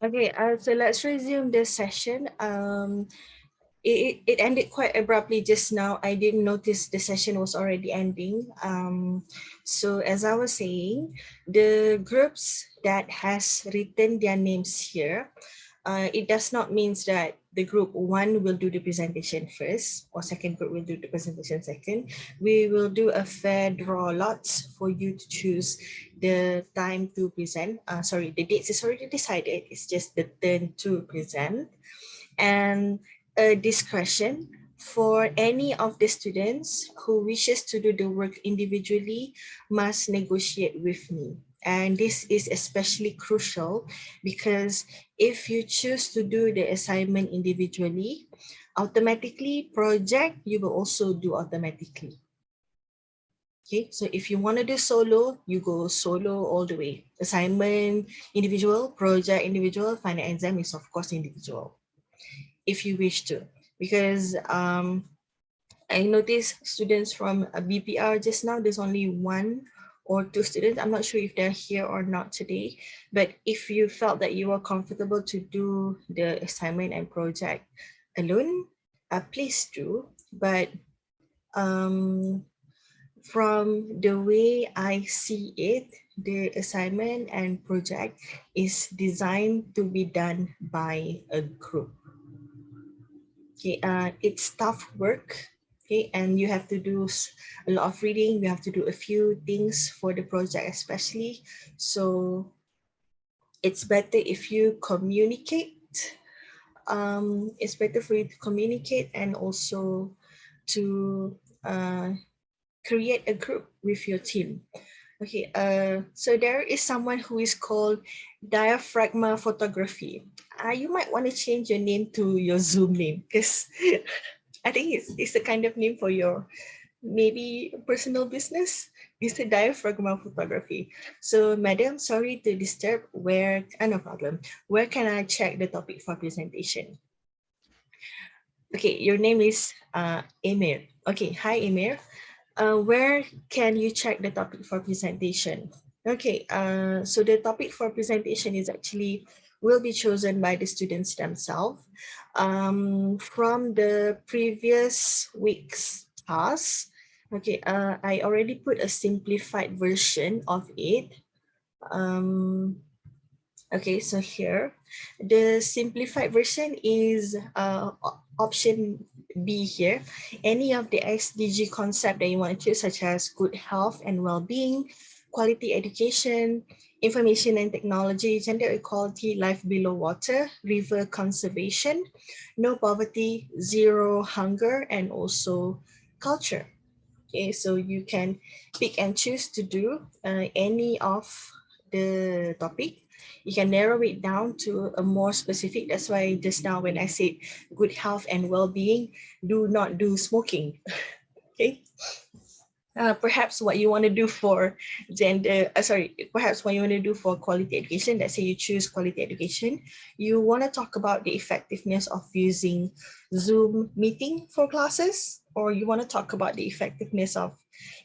Okay, so let's resume this session. It ended quite abruptly just now. I didn't notice the session was already ending. So as I was saying, the groups that has written their names here, it does not mean that the group one will do the presentation first or second group will do the presentation second. We will do a fair draw lots for you to choose the time to present. Sorry, the dates is already decided. It's just the turn to present. And a discretion for any of the students who wishes to do the work individually must negotiate with me. And this is especially crucial because if you choose to do the assignment individually, automatically project you will also do automatically. Okay, so if you want to do solo, you go solo all the way. Assignment individual, project individual, final exam is of course individual if you wish to, because I noticed students from a BPR just now, there's only one or two students. I'm not sure if they're here or not today, but if you felt that you were comfortable to do the assignment and project alone, please do. But from the way I see it, the assignment and project is designed to be done by a group. Okay, it's tough work. Okay, and you have to do a lot of reading. You have to do a few things for the project, especially. So it's better if you communicate. It's better for you to communicate and also to create a group with your team. Okay, so there is someone who is called diaphragma photography. You might want to change your name to your Zoom name because I think it's the kind of name for your maybe personal business. It's a diaphragma photography. So, madam, sorry to disturb. No problem. Where can I check the topic for presentation? Okay, your name is Emir. Okay, hi Emir. Where can you check the topic for presentation? Okay, so the topic for presentation is actually will be chosen by the students themselves. From the previous week's task, okay, I already put a simplified version of it. Okay, so here, the simplified version is option B here. Any of the SDG concept that you want to choose, such as good health and well-being, quality education, information and technology, gender equality, life below water, river conservation, no poverty, zero hunger, and also culture. Okay, so you can pick and choose to do any of the topic. You can narrow it down to a more specific. That's why just now when I said good health and well-being, do not do smoking. Okay. Perhaps what you want to do for perhaps what you want to do for quality education, let's say you choose quality education, you want to talk about the effectiveness of using Zoom meeting for classes, or you want to talk about the effectiveness of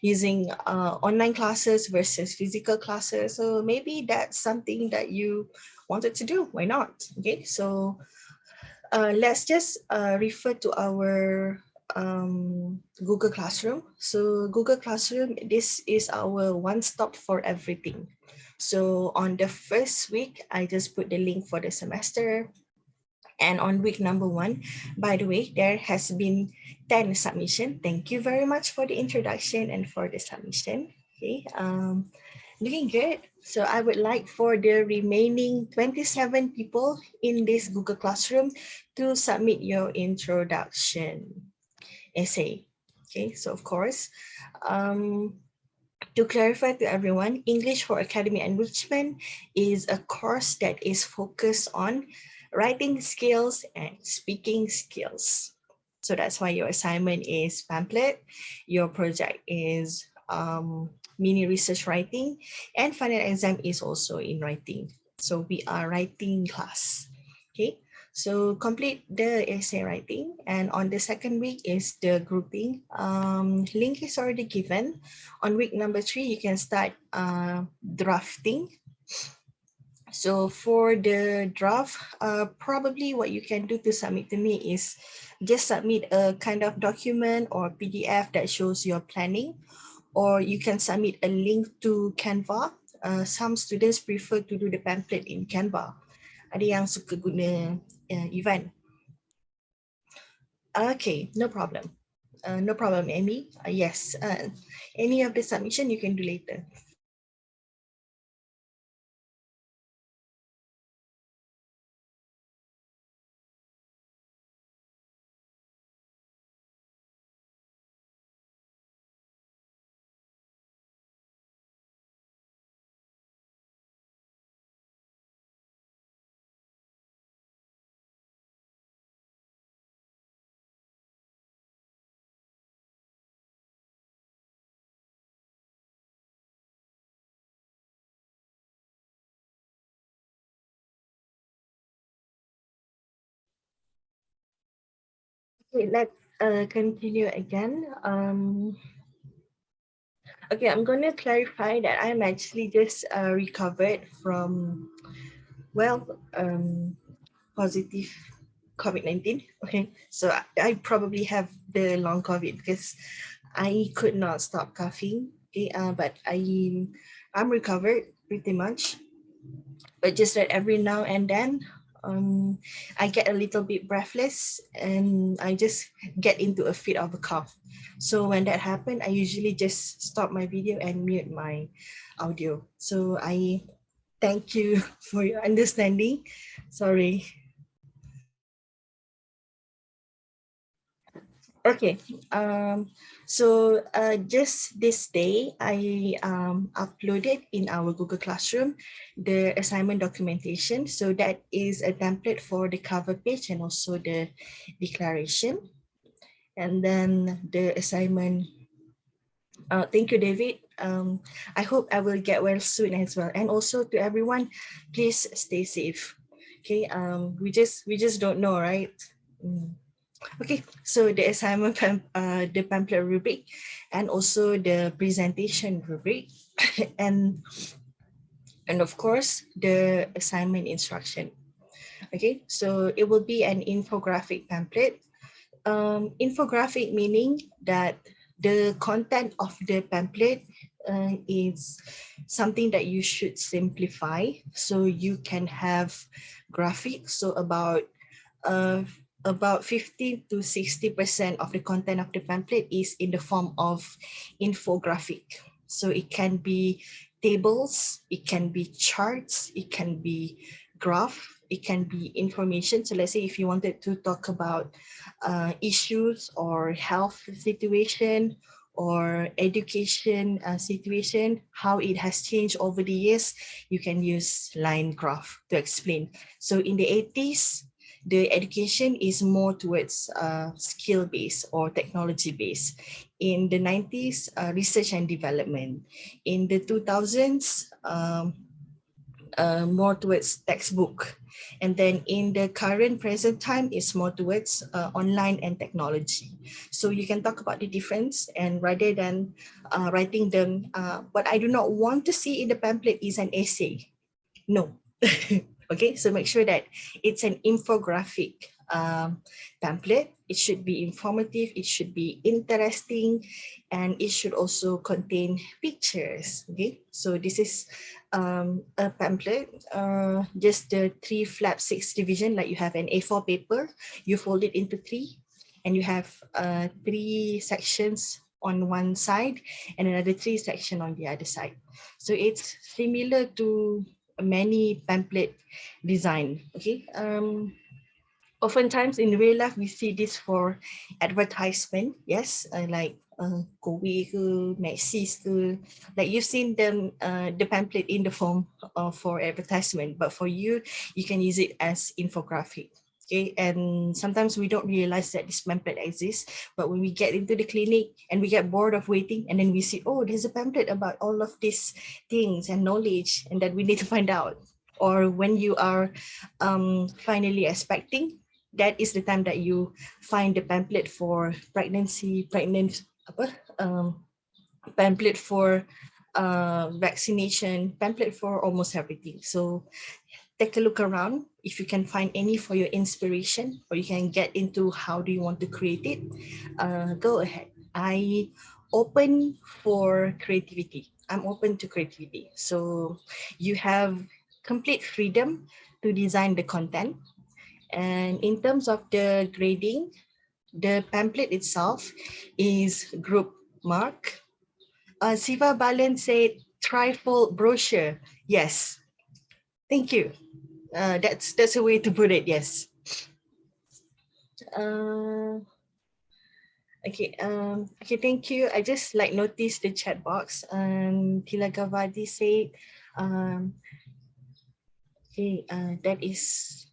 using online classes versus physical classes. So maybe that's something that you wanted to do. Why not? Okay, so let's just refer to our Google Classroom. So Google Classroom, this is our one-stop for everything. So on the first week, I just put the link for the semester. And on week number 1, by the way, there has been 10 submission. Thank you very much for the introduction and for the submission. Okay, looking good. So I would like for the remaining 27 people in this Google Classroom to submit your introduction essay. Okay, so of course, to clarify to everyone, English for Academic Enrichment is a course that is focused on writing skills and speaking skills. So that's why your assignment is pamphlet, your project is mini research writing, and final exam is also in writing. So we are writing class. Okay, so complete the essay writing, and on the second week is the grouping. Link is already given. On week number 3, you can start drafting. So for the draft, probably what you can do to submit to me is just submit a kind of document or PDF that shows your planning, or you can submit a link to Canva. Some students prefer to do the pamphlet in Canva. Ada yang suka guna event. Okay, no problem. No problem, Amy. Yes, any of the submission you can do later. Okay, let's continue again. Okay, I'm going to clarify that I'm actually just recovered from, well, positive COVID-19. Okay, so I probably have the long COVID because I could not stop coughing. Okay, but I'm recovered pretty much. But just that every now and then, I get a little bit breathless and I just get into a fit of a cough. So when that happened, I usually just stop my video and mute my audio. So I thank you for your understanding. Sorry. Okay, just this day, I uploaded in our Google Classroom the assignment documentation. So that is a template for the cover page and also the declaration. And then the assignment, thank you, David. I hope I will get well soon as well. And also to everyone, please stay safe. Okay, we just don't know, right? Mm. Okay, so the assignment, the pamphlet rubric, and also the presentation rubric, and of course the assignment instruction. Okay, so it will be an infographic pamphlet. Infographic meaning that the content of the pamphlet is something that you should simplify so you can have graphics. So uh, about 50 to 60% of the content of the pamphlet is in the form of infographic. So it can be tables, it can be charts, it can be graph, it can be information. So let's say if you wanted to talk about issues or health situation or education situation, how it has changed over the years, you can use line graph to explain. So in the 80s, the education is more towards skill-based or technology-based. In the 90s, research and development. In the 2000s, more towards textbook. And then in the current present time, it's more towards online and technology. So you can talk about the difference, and rather than writing them, what I do not want to see in the pamphlet is an essay. No. Okay, so make sure that it's an infographic pamphlet. It should be informative, it should be interesting, and it should also contain pictures. Okay, so this is a pamphlet, just the 3 flap 6 division, like you have an A4 paper, you fold it into 3, and you have 3 sections on one side and another 3 section on the other side. So it's similar to many pamphlet design. Okay, oftentimes in real life we see this for advertisement. Yes, like Kowe ke, Maxis ke, like you've seen them the pamphlet in the form for advertisement, but for you, you can use it as infographic. Okay, and sometimes we don't realize that this pamphlet exists, but when we get into the clinic and we get bored of waiting, and then we see, oh, there's a pamphlet about all of these things and knowledge, and that we need to find out. Or when you are finally expecting, that is the time that you find the pamphlet for pregnancy, pamphlet for vaccination pamphlet for almost everything. So take a look around if you can find any for your inspiration, or you can get into how do you want to create it. Go ahead. I open for creativity. I'm open to creativity. So you have complete freedom to design the content. And in terms of the grading, the pamphlet itself is group mark. Siva Balan said trifold brochure. Yes, thank you. That's a way to put it. Yes. Uh, okay. Thank you. I just like noticed the chat box. Tila Gavadi said, um, okay, that is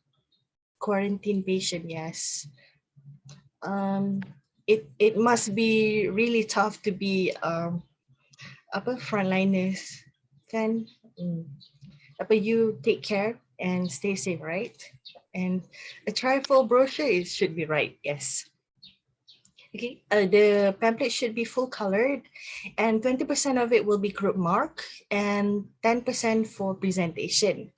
quarantine patient. Yes. Um, it must be really tough to be apa frontliners, kan? But you take care and stay safe, right? And a trifold brochure is should be right. Yes. Okay, the pamphlet should be full colored, and 20% of it will be group mark and 10% for presentation.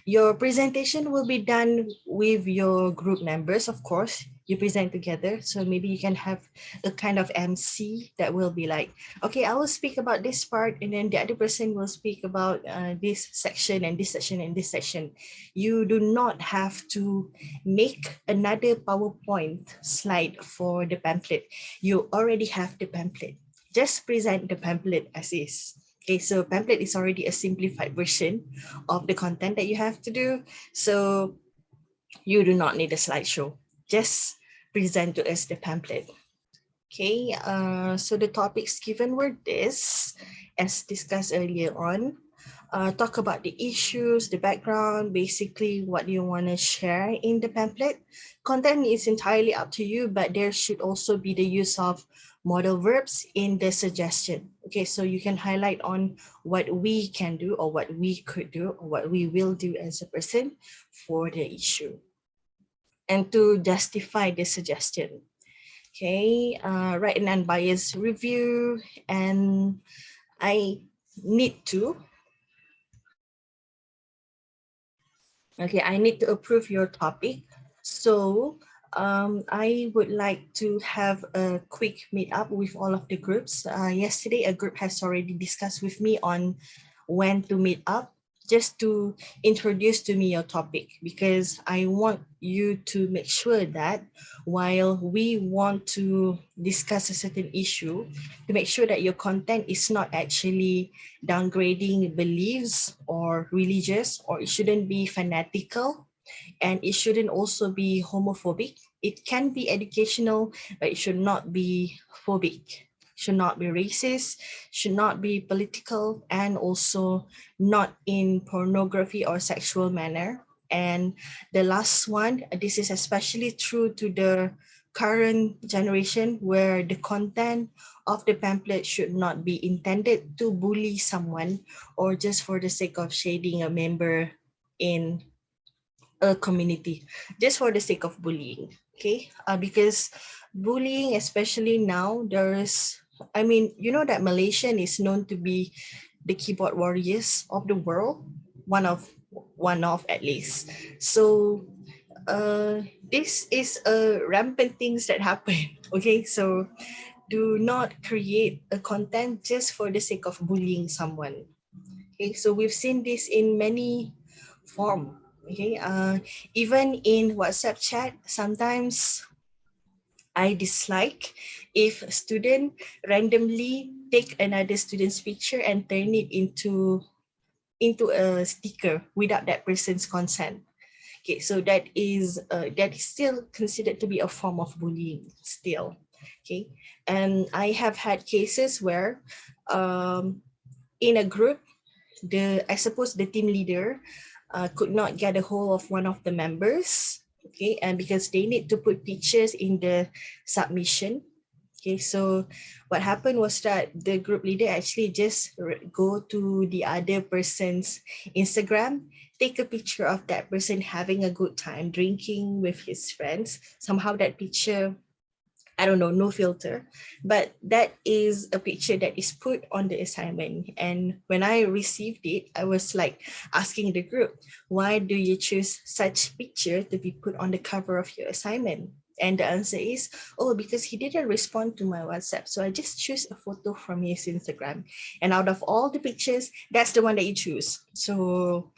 Your presentation will be done with your group members, of course. You present together. So maybe you can have a kind of MC that will be like, okay, I will speak about this part, and then the other person will speak about this section and this section and this section. You do not have to make another PowerPoint slide for the pamphlet. You already have the pamphlet. Just present the pamphlet as is. Okay, so pamphlet is already a simplified version of the content that you have to do. So you do not need a slideshow. Just present to us the pamphlet. Okay, so the topics given were this, as discussed earlier on. Talk about the issues, the background, basically what you want to share in the pamphlet. Content is entirely up to you, but there should also be the use of modal verbs in the suggestion. Okay, so you can highlight on what we can do or what we could do or what we will do as a person for the issue, and to justify the suggestion. Okay, write an unbiased review, and I need to approve your topic. So I would like to have a quick meetup with all of the groups. Yesterday, a group has already discussed with me on when to meet up, just to introduce to me your topic, because I want you to make sure that while we want to discuss a certain issue, to make sure that your content is not actually downgrading beliefs or religious, or it shouldn't be fanatical, and it shouldn't also be homophobic. It can be educational, but it should not be phobic, should not be racist, should not be political, and also not in pornography or sexual manner. And the last one, this is especially true to the current generation, where the content of the pamphlet should not be intended to bully someone or just for the sake of shading a member in a community, just for the sake of bullying. Okay, because bullying, especially now, there's, I mean, you know that Malaysian is known to be the keyboard warriors of the world, one of at least. So this is a rampant things that happen. Okay, so do not create a content just for the sake of bullying someone. Okay, so we've seen this in many form. Okay, even in WhatsApp chat, sometimes I dislike if a student randomly take another student's picture and turn it into a sticker without that person's consent. Okay, so that is still considered to be a form of bullying still. Okay, and I have had cases where in a group, I suppose the team leader could not get a hold of one of the members. Okay, and because they need to put pictures in the submission. Okay, so what happened was that the group leader actually just go to the other person's Instagram, take a picture of that person having a good time drinking with his friends. Somehow that picture I don't know, no filter, but that is a picture that is put on the assignment. And when I received it, I was like asking the group, why do you choose such picture to be put on the cover of your assignment? And the answer is, oh, because he didn't respond to my WhatsApp. So I just choose a photo from his Instagram. And out of all the pictures, that's the one that you choose. So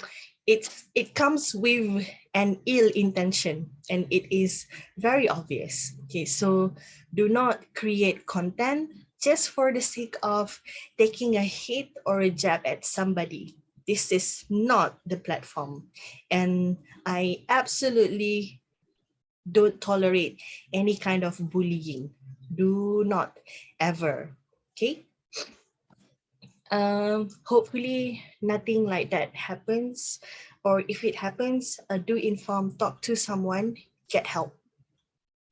it comes with an ill intention, and it is very obvious. Okay, so do not create content just for the sake of taking a hit or a jab at somebody. This is not the platform, and I absolutely don't tolerate any kind of bullying. Do not ever. Okay. Hopefully nothing like that happens, or if it happens, do inform, talk to someone, get help.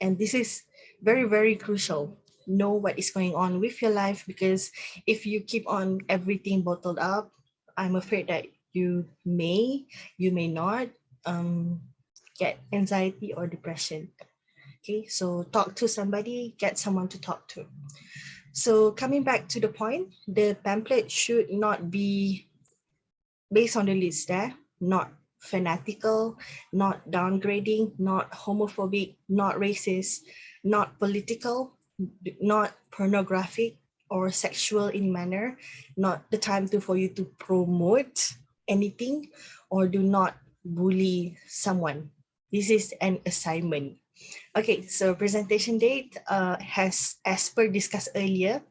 And this is very, very crucial. Know what is going on with your life, because if you keep on everything bottled up, I'm afraid that you may not get anxiety or depression. Okay, so talk to somebody, get someone to talk to. So coming back to the point, the pamphlet should not be based on the list there, not fanatical, not downgrading, not homophobic, not racist, not political, not pornographic or sexual in manner, not the time for you to promote anything, or do not bully someone. This is an assignment. Okay, so presentation date has, as per discussed earlier,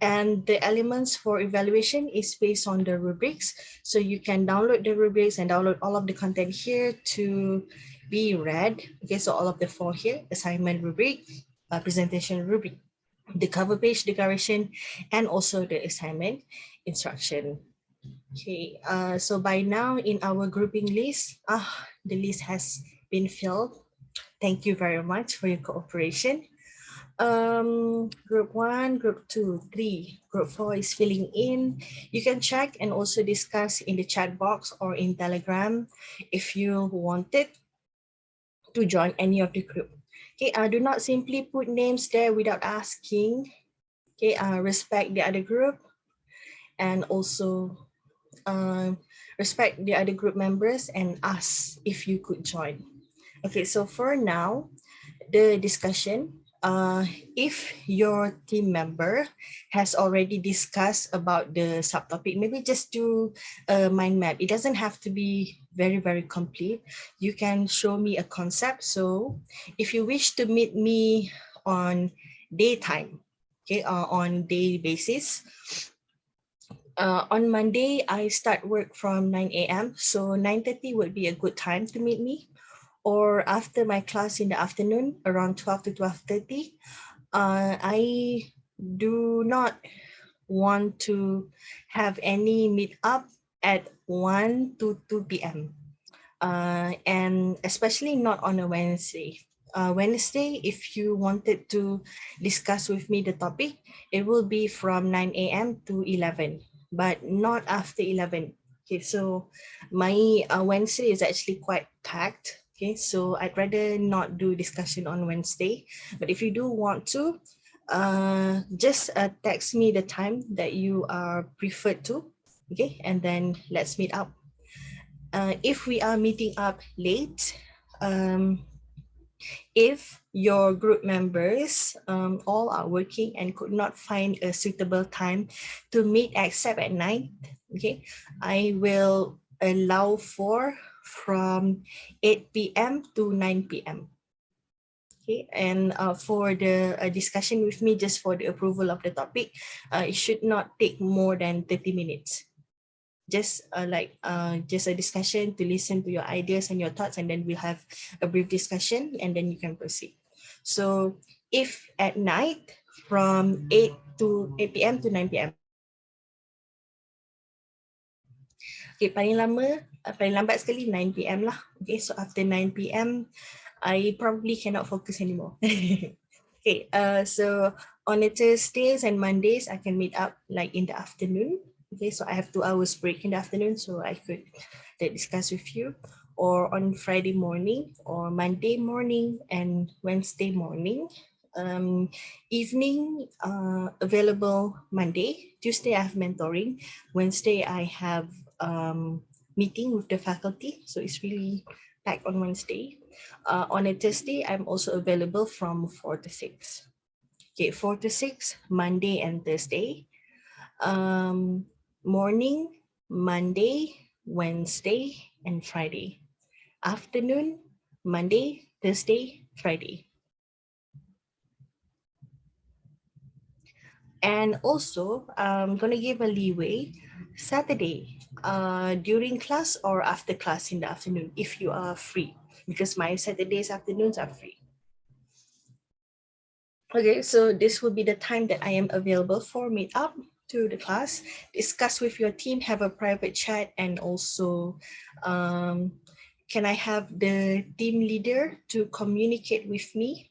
and the elements for evaluation is based on the rubrics. So you can download the rubrics and download all of the content here to be read. Okay, so all of the four here: assignment rubric, presentation rubric, the cover page declaration, and also the assignment instruction. Okay, so by now in our grouping list, the list has been filled. Thank you very much for your cooperation. Group 1, group 2, 3, group 4 is filling in. You can check and also discuss in the chat box or in Telegram if you wanted to join any of the group. Okay, do not simply put names there without asking. Okay, respect the other group, and also respect the other group members and ask if you could join. Okay, so for now, the discussion, if your team member has already discussed about the subtopic, maybe just do a mind map. It doesn't have to be very, very complete. You can show me a concept. So if you wish to meet me on daytime, okay, on day basis, on Monday, I start work from 9 a.m. So 9:30 would be a good time to meet me, or after my class in the afternoon around 12 to 12:30. I do not want to have any meet up at 1 to 2 p.m. And especially not on a Wednesday. Wednesday, if you wanted to discuss with me the topic, it will be from 9 a.m. to 11, but not after 11. Okay, so my Wednesday is actually quite packed. Okay, so I'd rather not do discussion on Wednesday. But if you do want to, just text me the time that you are preferred to. Okay, and then let's meet up. If we are meeting up late, if your group members all are working and could not find a suitable time to meet except at night, okay, I will allow for from 8 p.m. to 9 p.m. Okay, and for the discussion with me, just for the approval of the topic, it should not take more than 30 minutes. Just just a discussion to listen to your ideas and your thoughts, and then we'll have a brief discussion and then you can proceed. So if at night from 8 p.m. to 9 p.m. Okay, paling lambat sekali 9 p.m. lah. Okay, so after 9 p.m. I probably cannot focus anymore. Okay, so on the Thursdays and Mondays, I can meet up like in the afternoon. Okay, so I have 2 hours break in the afternoon, so I could discuss with you, or on Friday morning or Monday morning and Wednesday morning. Evening available Monday. Tuesday I have mentoring. Wednesday I have meeting with the faculty. So it's really packed on Wednesday. On a Thursday, I'm also available from 4 to 6. Okay, 4 to 6, Monday and Thursday. Morning, Monday, Wednesday, and Friday. Afternoon, Monday, Thursday, Friday. And also, I'm going to give a leeway Saturday during class or after class in the afternoon if you are free, because my Saturdays afternoons are free. Okay, so this will be the time that I am available for meet up to the class, discuss with your team, have a private chat, and also can I have the team leader to communicate with me,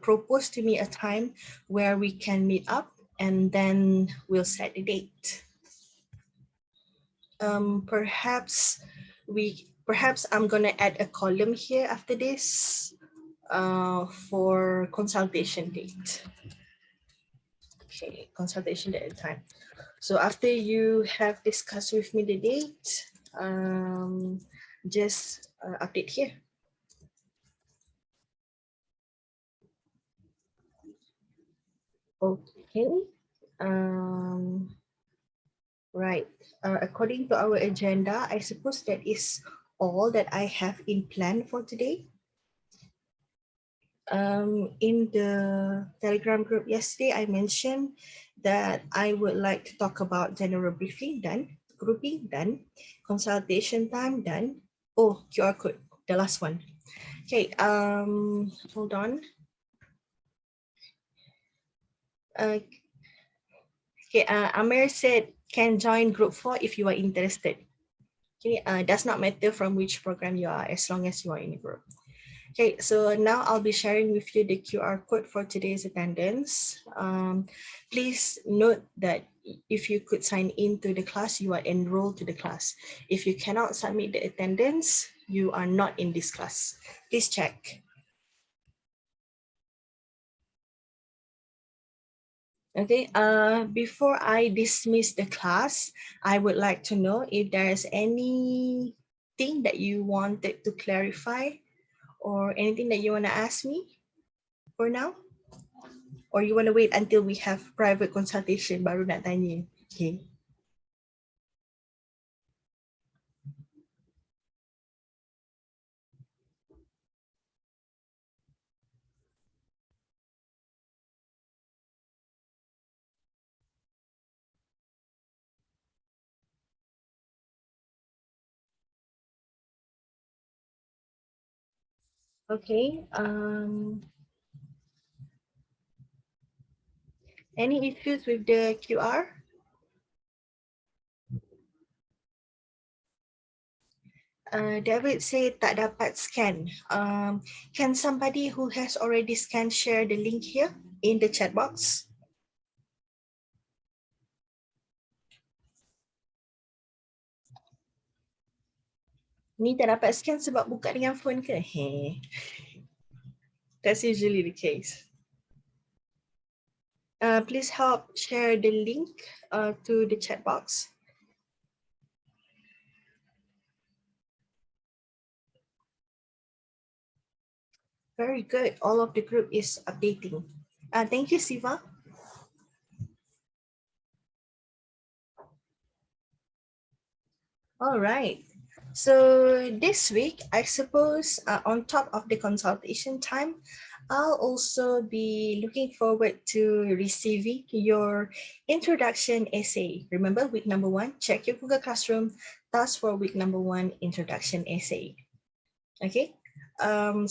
propose to me a time where we can meet up, and then we'll set the date. Perhaps I'm gonna add a column here after this for consultation date. Okay, consultation date and time. So after you have discussed with me the date, just update here. Okay. Right. According to our agenda, I suppose that is all that I have in plan for today. In the Telegram group yesterday, I mentioned that I would like to talk about general briefing done, grouping done, consultation time done. Oh, QR code, the last one. Okay, hold on. Okay, Amir said can join group 4 if you are interested. Okay, does not matter from which program you are as long as you are in a group. Okay, so now I'll be sharing with you the QR code for today's attendance. Please note that if you could sign in to the class, you are enrolled to the class. If you cannot submit the attendance, you are not in this class. Please check. Okay, before I dismiss the class, I would like to know if there's anything that you wanted to clarify or anything that you want to ask me for now, or you want to wait until we have private consultation baru nak tanya. Okay. Okay. Any issues with the QR? David said tak dapat scan. Can somebody who has already scanned share the link here in the chat box? Ni tak dapat scan sebab buka dengan phone ke? That's usually the case. Please help share the link to the chat box. Very good. All of the group is updating. Thank you, Siva. All right. So this week, I suppose on top of the consultation time, I'll also be looking forward to receiving your introduction essay. Remember, week number 1, check your Google Classroom. Task for week number 1, introduction essay. Okay.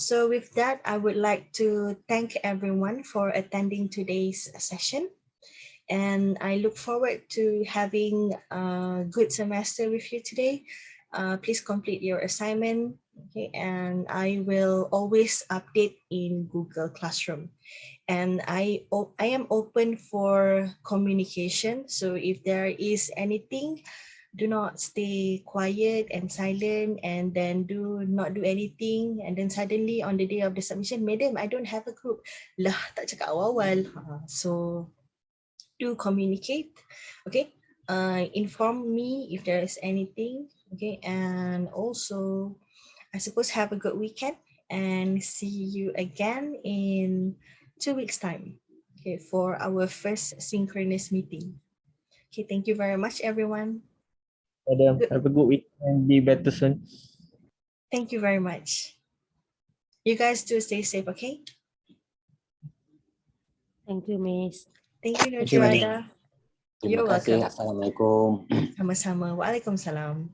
So with that, I would like to thank everyone for attending today's session. And I look forward to having a good semester with you today. Please complete your assignment, okay? And I will always update in Google Classroom. And I am open for communication. So if there is anything Do not stay quiet and silent and then not do anything, and then suddenly on the day of the submission, madam, I don't have a group. Lah, tak cakap awal-awal. So do communicate, okay? Inform me if there is anything, okay? And also, I suppose have a good weekend and see you again in 2 weeks time, okay, for our first synchronous meeting. Okay, thank you very much, everyone. Madam, Good. have a good week and be better soon. Thank you very much. You guys do stay safe, okay? Thank you, Miss. Thank you, Thank you, Madam. Nurjuada. Terima You're kasih. welcome. Assalamualaikum. Sama-sama. Waalaikumsalam.